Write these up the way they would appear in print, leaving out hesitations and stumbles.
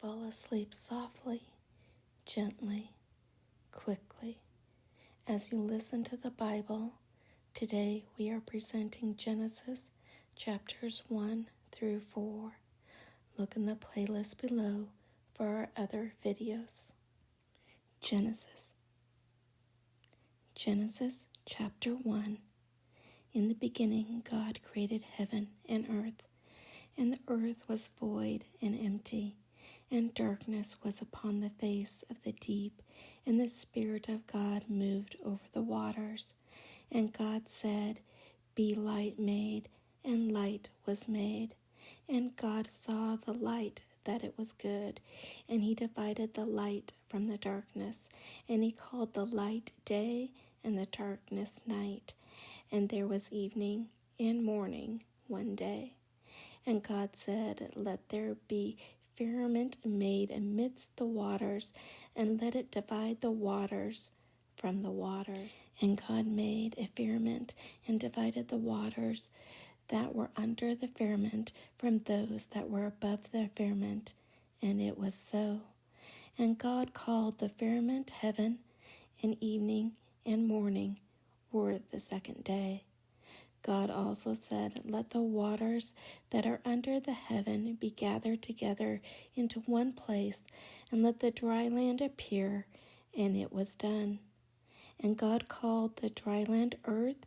Fall asleep softly, gently, quickly. As you listen to the Bible, today we are presenting Genesis chapters 1 through 4. Look in the playlist below for our other videos. Genesis chapter 1. In the beginning God created heaven and earth the earth was void and empty, and darkness was upon the face of the deep, and the Spirit of God moved over the waters. And God said, Be light made, and light was made. And God saw the light, that it was good, and he divided the light from the darkness, and he called the light day, and the darkness night. And there was evening and morning one day. And God said, Let there be firmament made amidst the waters, and let it divide the waters from the waters. And God made a firmament, and divided the waters that were under the firmament from those that were above the firmament. And it was so. And God called the firmament heaven, and evening and morning were the second day. God also said, Let the waters that are under the heaven be gathered together into one place, and let the dry land appear. And it was done. And God called the dry land earth,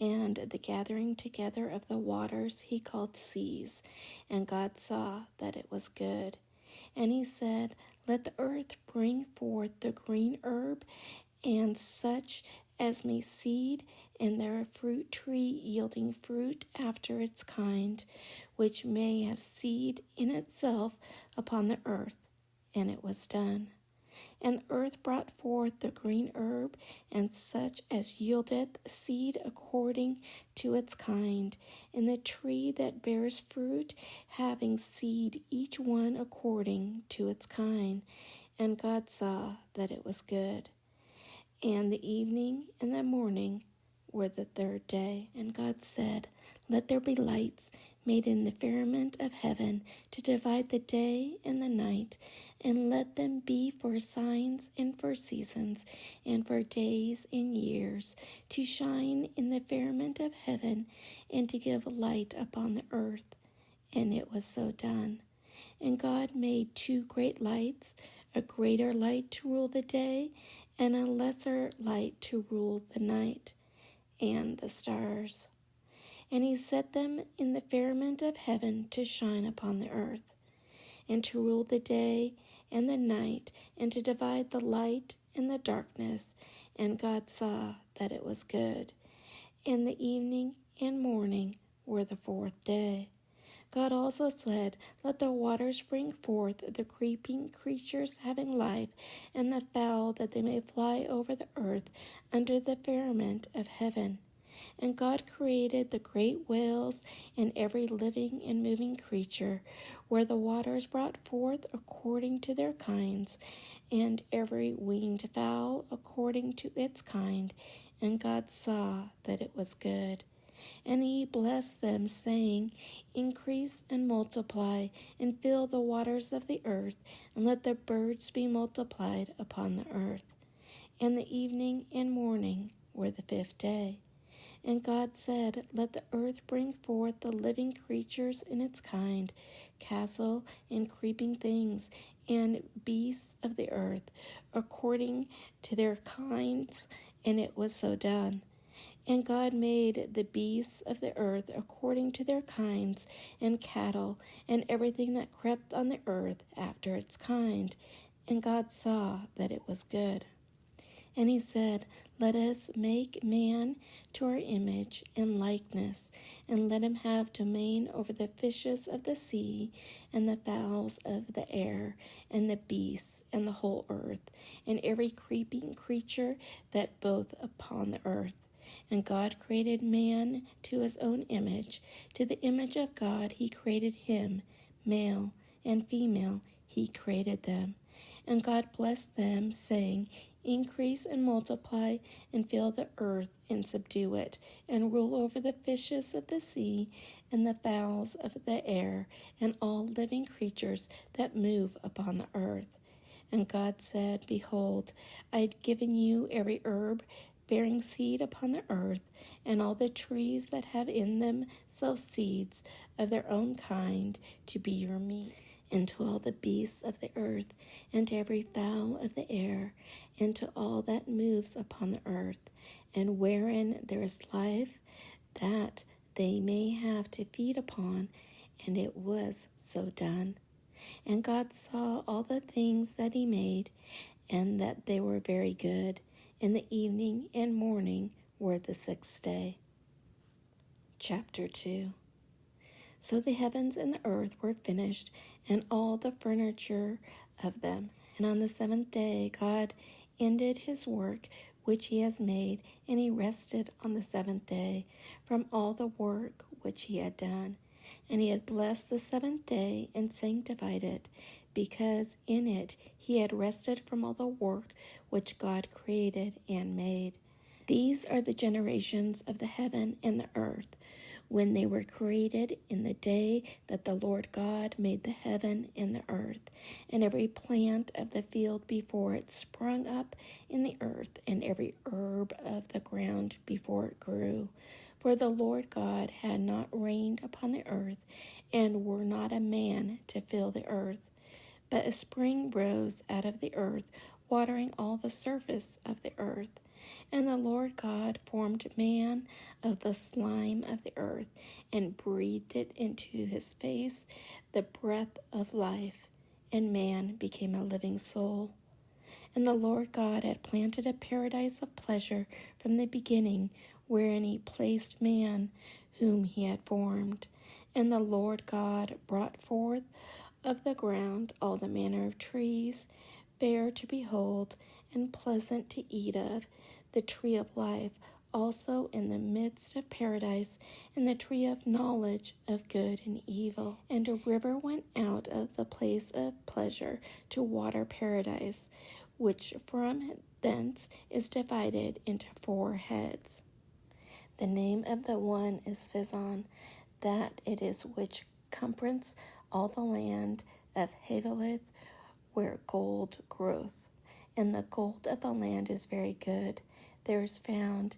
and the gathering together of the waters he called seas. And God saw that it was good. And he said, Let the earth bring forth the green herb, and such as may seed, and there a fruit tree yielding fruit after its kind, which may have seed in itself upon the earth. And it was done. And the earth brought forth the green herb, and such as yieldeth seed according to its kind, and the tree that bears fruit, having seed each one according to its kind. And God saw that it was good. And the evening and the morning were the third day. And God said, Let there be lights made in the firmament of heaven to divide the day and the night, and let them be for signs and for seasons and for days and years, to shine in the firmament of heaven and to give light upon the earth. And it was so done. And God made two great lights, a greater light to rule the day, and a lesser light to rule the night, and the stars. And he set them in the firmament of heaven to shine upon the earth, and to rule the day and the night, and to divide the light and the darkness. And God saw that it was good. And the evening and morning were the fourth day. God also said, Let the waters bring forth the creeping creatures having life, and the fowl, that they may fly over the earth under the firmament of heaven. And God created the great whales and every living and moving creature, where the waters brought forth according to their kinds, and every winged fowl according to its kind. And God saw that it was good. And he blessed them, saying, Increase and multiply, and fill the waters of the earth, and let the birds be multiplied upon the earth. And the evening and morning were the fifth day. And God said, Let the earth bring forth the living creatures in its kind, cattle and creeping things, and beasts of the earth, according to their kinds. And it was so done. And God made the beasts of the earth according to their kinds, and cattle, and everything that crept on the earth after its kind. And God saw that it was good. And he said, Let us make man to our image and likeness, and let him have domain over the fishes of the sea, and the fowls of the air, and the beasts, and the whole earth, and every creeping creature that both upon the earth. And God created man to his own image. To the image of God he created him, male and female he created them. And God blessed them, saying, Increase and multiply, and fill the earth and subdue it, and rule over the fishes of the sea, and the fowls of the air, and all living creatures that move upon the earth. And God said, Behold, I had given you every herb bearing seed upon the earth, and all the trees that have in themselves seeds of their own kind, to be your meat, and to all the beasts of the earth, and to every fowl of the air, and to all that moves upon the earth, and wherein there is life, that they may have to feed upon. And it was so done. And God saw all the things that he made, and that they were very good. And the evening and morning were the sixth day. Chapter 2. So the heavens and the earth were finished, and all the furniture of them. And on the seventh day God ended his work which he has made, and he rested on the seventh day from all the work which he had done. And he had blessed the seventh day and sanctified it, because in it he had rested from all the work which God created and made. These are the generations of the heaven and the earth, when they were created in the day that the Lord God made the heaven and the earth, and every plant of the field before it sprung up in the earth, and every herb of the ground before it grew. For the Lord God had not rained upon the earth, and were not a man to fill the earth. But a spring rose out of the earth, watering all the surface of the earth. And the Lord God formed man of the slime of the earth, and breathed it into his face the breath of life, and man became a living soul. And the Lord God had planted a paradise of pleasure from the beginning, wherein he placed man whom he had formed. And the Lord God brought forth of the ground all the manner of trees, fair to behold, and pleasant to eat of, the tree of life also in the midst of paradise, and the tree of knowledge of good and evil. And a river went out of the place of pleasure to water paradise, which from thence is divided into 4 heads. The name of the one is Fizon, that it is which compasseth all the land of Havilah, where gold groweth. And the gold of the land is very good. There is found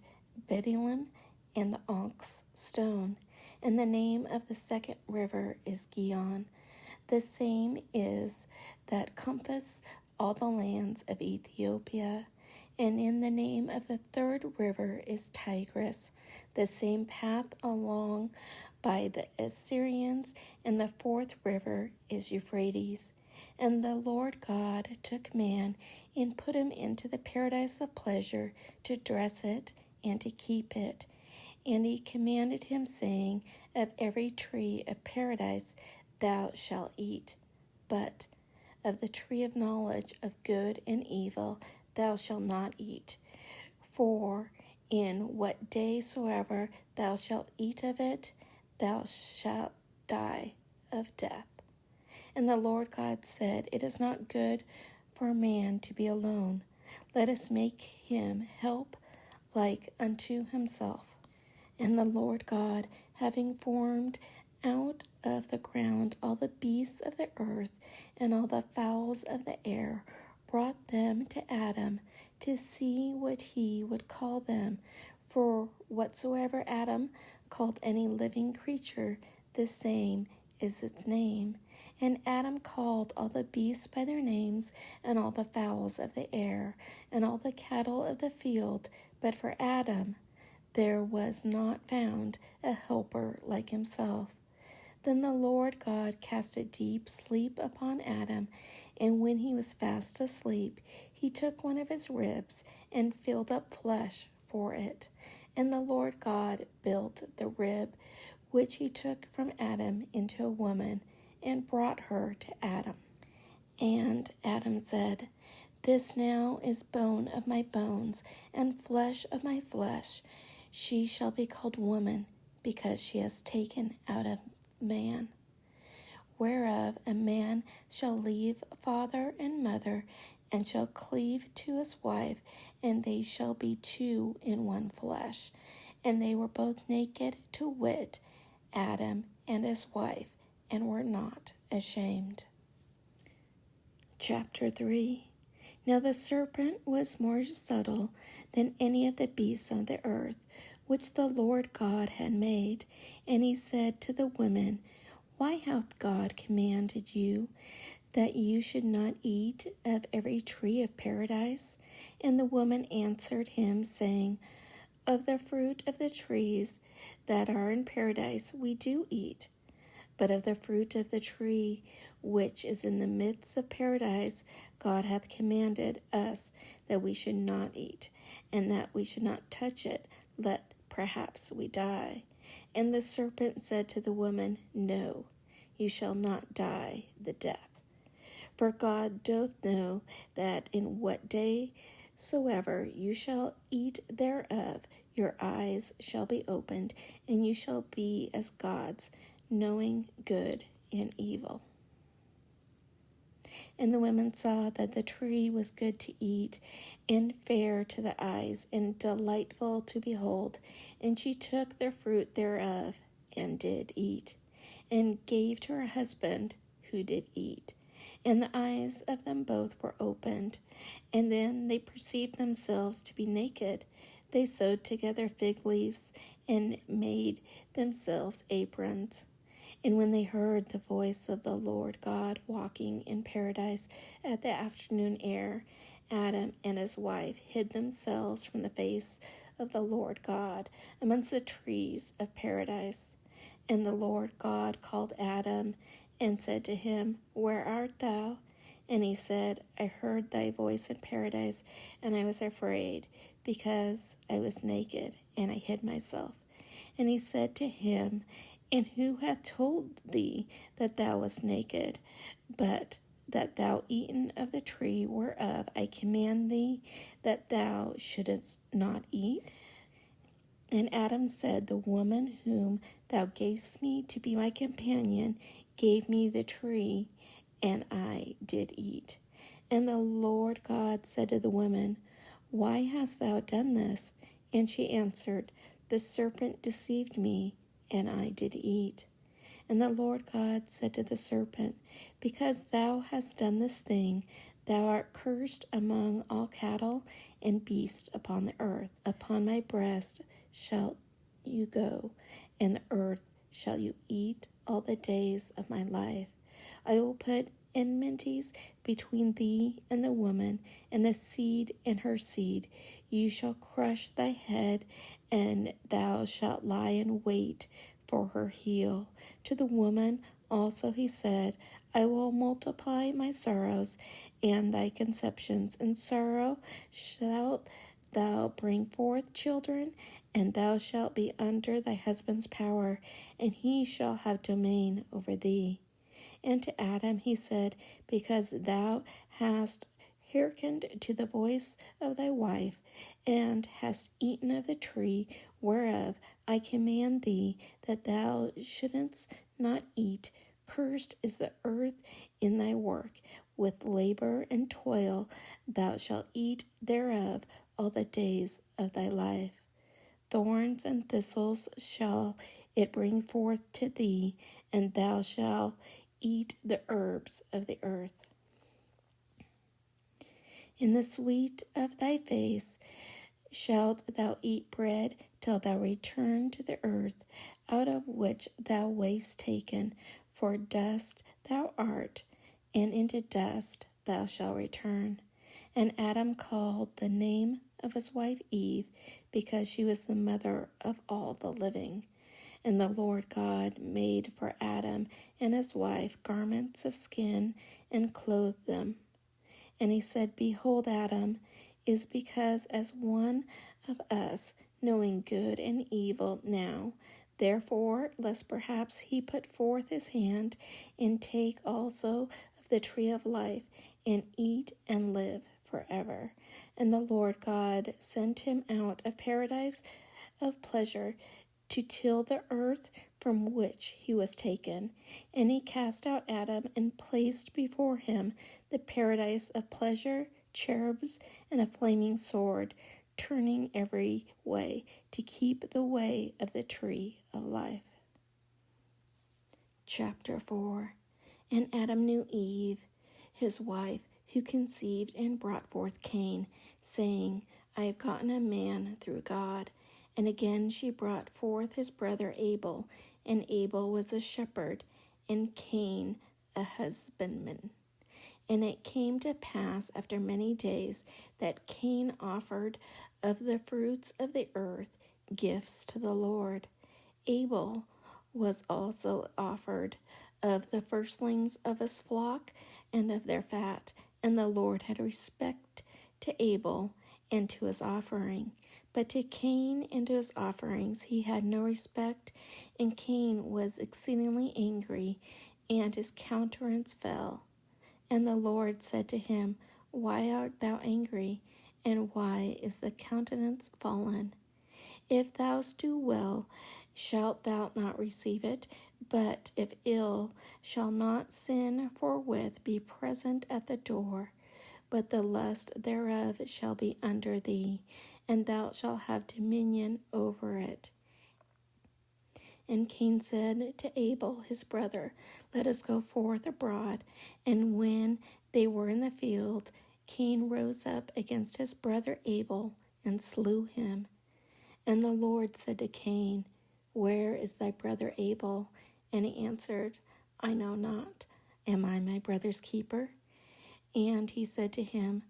bdellium and the onyx stone. And the name of the second river is Gihon. The same is that compass all the lands of Ethiopia. And in the name of the third river is Tigris. The same path along by the Assyrians. And the fourth river is Euphrates. And the Lord God took man and put him into the paradise of pleasure, to dress it and to keep it. And he commanded him, saying, Of every tree of paradise thou shalt eat, but of the tree of knowledge of good and evil thou shalt not eat. For in what day soever thou shalt eat of it, thou shalt die of death. And the Lord God said, It is not good for man to be alone. Let us make him help like unto himself. And the Lord God, having formed out of the ground all the beasts of the earth, and all the fowls of the air, brought them to Adam, to see what he would call them. For whatsoever Adam called any living creature, the same is its name. And Adam called all the beasts by their names, and all the fowls of the air, and all the cattle of the field. But for Adam there was not found a helper like himself. Then the Lord God cast a deep sleep upon Adam, and when he was fast asleep, he took one of his ribs, and filled up flesh for it. And the Lord God built the rib which he took from Adam into a woman, and brought her to Adam. And Adam said, This now is bone of my bones, and flesh of my flesh. She shall be called woman, because she has taken out of man. Whereof a man shall leave father and mother, and shall cleave to his wife, and they shall be two in one flesh. And they were both naked, to wit, Adam and his wife, and were not ashamed. Chapter 3. Now the serpent was more subtle than any of the beasts of the earth, which the Lord God had made. And he said to the woman, Why hath God commanded you that you should not eat of every tree of paradise? And the woman answered him, saying, Of the fruit of the trees that are in paradise we do eat. But of the fruit of the tree which is in the midst of paradise, God hath commanded us that we should not eat, and that we should not touch it, lest perhaps we die. And the serpent said to the woman, No, you shall not die the death. For God doth know that in what day soever you shall eat thereof, your eyes shall be opened, and you shall be as gods, knowing good and evil. And the woman saw that the tree was good to eat, and fair to the eyes, and delightful to behold. And she took the fruit thereof, and did eat, and gave to her husband, who did eat. And the eyes of them both were opened, and then they perceived themselves to be naked. They sewed together fig leaves, and made themselves aprons. And when they heard the voice of the Lord God walking in paradise at the afternoon air, Adam and his wife hid themselves from the face of the Lord God amongst the trees of paradise. And the Lord God called Adam and said to him, Where art thou? And he said, I heard thy voice in paradise, and I was afraid, because I was naked, and I hid myself. And he said to him, And who hath told thee that thou wast naked? But that thou eaten of the tree whereof I command thee that thou shouldest not eat? And Adam said, The woman whom thou gavest me to be my companion gave me the tree, and I did eat. And the Lord God said to the woman, Why hast thou done this? And she answered, The serpent deceived me, and I did eat. And the Lord God said to the serpent, Because thou hast done this thing, thou art cursed among all cattle and beasts upon the earth. Upon my breast shalt you go, and the earth shall you eat all the days of my life. I will put enmities between thee and the woman, and the seed and her seed. You shall crush thy head, and thou shalt lie in wait for her heel. To the woman also he said, I will multiply my sorrows and thy conceptions. In sorrow shalt thou bring forth children, and thou shalt be under thy husband's power, and he shall have dominion over thee. And to Adam he said, Because thou hast hearkened to the voice of thy wife, and hast eaten of the tree whereof I command thee that thou shouldest not eat, cursed is the earth in thy work. With labor and toil thou shalt eat thereof all the days of thy life. Thorns and thistles shall it bring forth to thee, and thou shalt eat the herbs of the earth. In the sweet of thy face shalt thou eat bread till thou return to the earth, out of which thou wast taken, for dust thou art, and into dust thou shalt return. And Adam called the name of his wife Eve, because she was the mother of all the living. And the Lord God made for Adam and his wife garments of skin, and clothed them. And he said, Behold, Adam is because as one of us, knowing good and evil now. Therefore, lest perhaps he put forth his hand, and take also of the tree of life, and eat and live forever. And the Lord God sent him out of paradise of pleasure to till the earth from which he was taken. And he cast out Adam, and placed before him the paradise of pleasure cherubs, and a flaming sword, turning every way to keep the way of the tree of life. Chapter 4. And Adam knew Eve, his wife, who conceived and brought forth Cain, saying, I have gotten a man through God. And again she brought forth his brother Abel, and Abel was a shepherd, and Cain a husbandman. And it came to pass after many days that Cain offered of the fruits of the earth gifts to the Lord. Abel was also offered of the firstlings of his flock and of their fat, and the Lord had respect to Abel and to his offering. But to Cain and to his offerings he had no respect, and Cain was exceedingly angry, and his countenance fell. And the Lord said to him, Why art thou angry, and why is the countenance fallen? If thou do well, shalt thou not receive it? But if ill, shall not sin forthwith be present at the door? But the lust thereof shall be under thee, and thou shalt have dominion over it. And Cain said to Abel his brother, Let us go forth abroad. And when they were in the field, Cain rose up against his brother Abel, and slew him. And the Lord said to Cain, Where is thy brother Abel? And he answered, I know not. Am I my brother's keeper? And he said to him,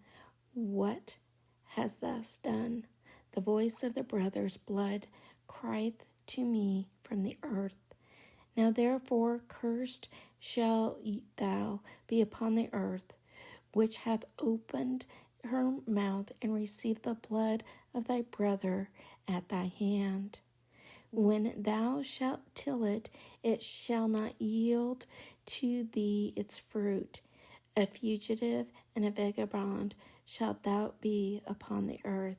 What hast thou done? The voice of the brother's blood crieth to me from the earth. Now therefore cursed shall thou be upon the earth, which hath opened her mouth and received the blood of thy brother at thy hand. When thou shalt till it, it shall not yield to thee its fruit. A fugitive and a vagabond shalt thou be upon the earth.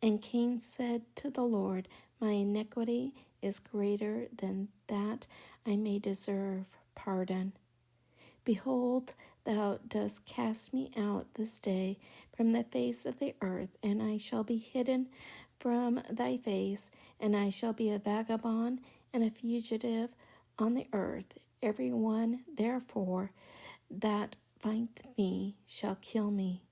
And Cain said to the Lord, My iniquity is greater than that I may deserve pardon. Behold, thou dost cast me out this day from the face of the earth, and I shall be hidden from thy face, and I shall be a vagabond and a fugitive on the earth. Every one, therefore, that findeth me shall kill me.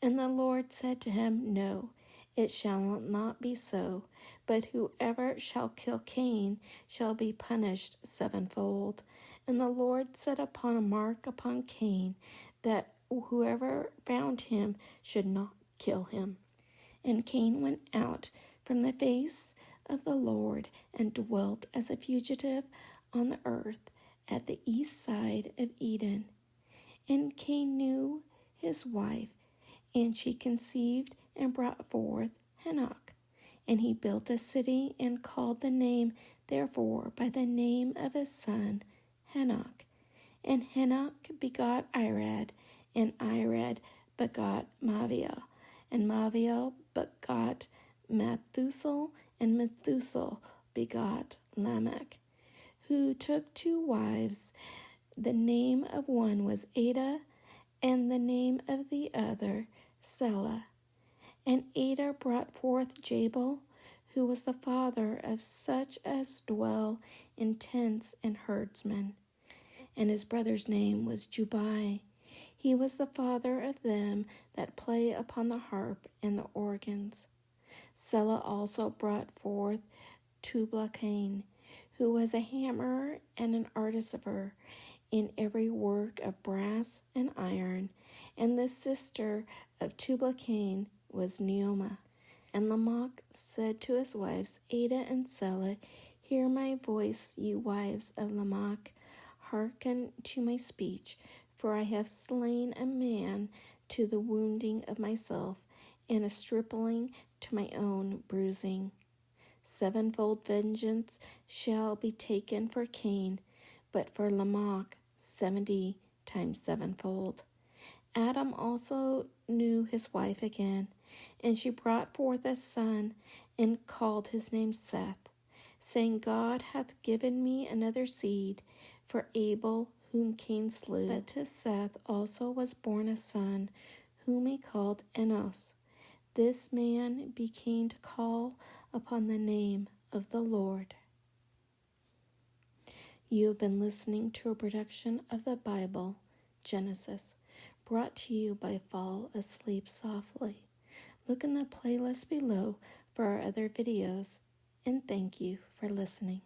And the Lord said to him, No, it shall not be so, but whoever shall kill Cain shall be punished sevenfold. And the Lord set upon a mark upon Cain, that whoever found him should not kill him. And Cain went out from the face of the Lord, and dwelt as a fugitive on the earth at the east side of Eden. And Cain knew his wife, and she conceived and brought forth Henoch. And he built a city, and called the name therefore by the name of his son Henoch. And Henoch begot Irad, and Irad begot Maviel, and Maviel begot Methuselah, and Methuselah begot Lamech, who took two wives. The name of one was Ada, and the name of the other Selah. And Ada brought forth Jabal, who was the father of such as dwell in tents and herdsmen. And his brother's name was Douay. He was the father of them that play upon the harp and the organs. Selah also brought forth Tubal-Cain, who was a hammerer and an artificer in every work of brass and iron. And the sister of Tubal-Cain was Neoma. And Lamech said to his wives, Ada and Selah, Hear my voice, you wives of Lamech. Hearken to my speech, for I have slain a man to the wounding of myself, and a stripling to my own bruising. Sevenfold vengeance shall be taken for Cain, but for Lamech 70 times sevenfold. Adam also knew his wife again, and she brought forth a son, and called his name Seth, saying, God hath given me another seed for Abel, whom Cain slew. But to Seth also was born a son, whom he called Enos. This man began to call upon the name of the Lord. You have been listening to a production of the Bible, Genesis, brought to you by Fall Asleep Softly. Look in the playlist below for our other videos, and thank you for listening.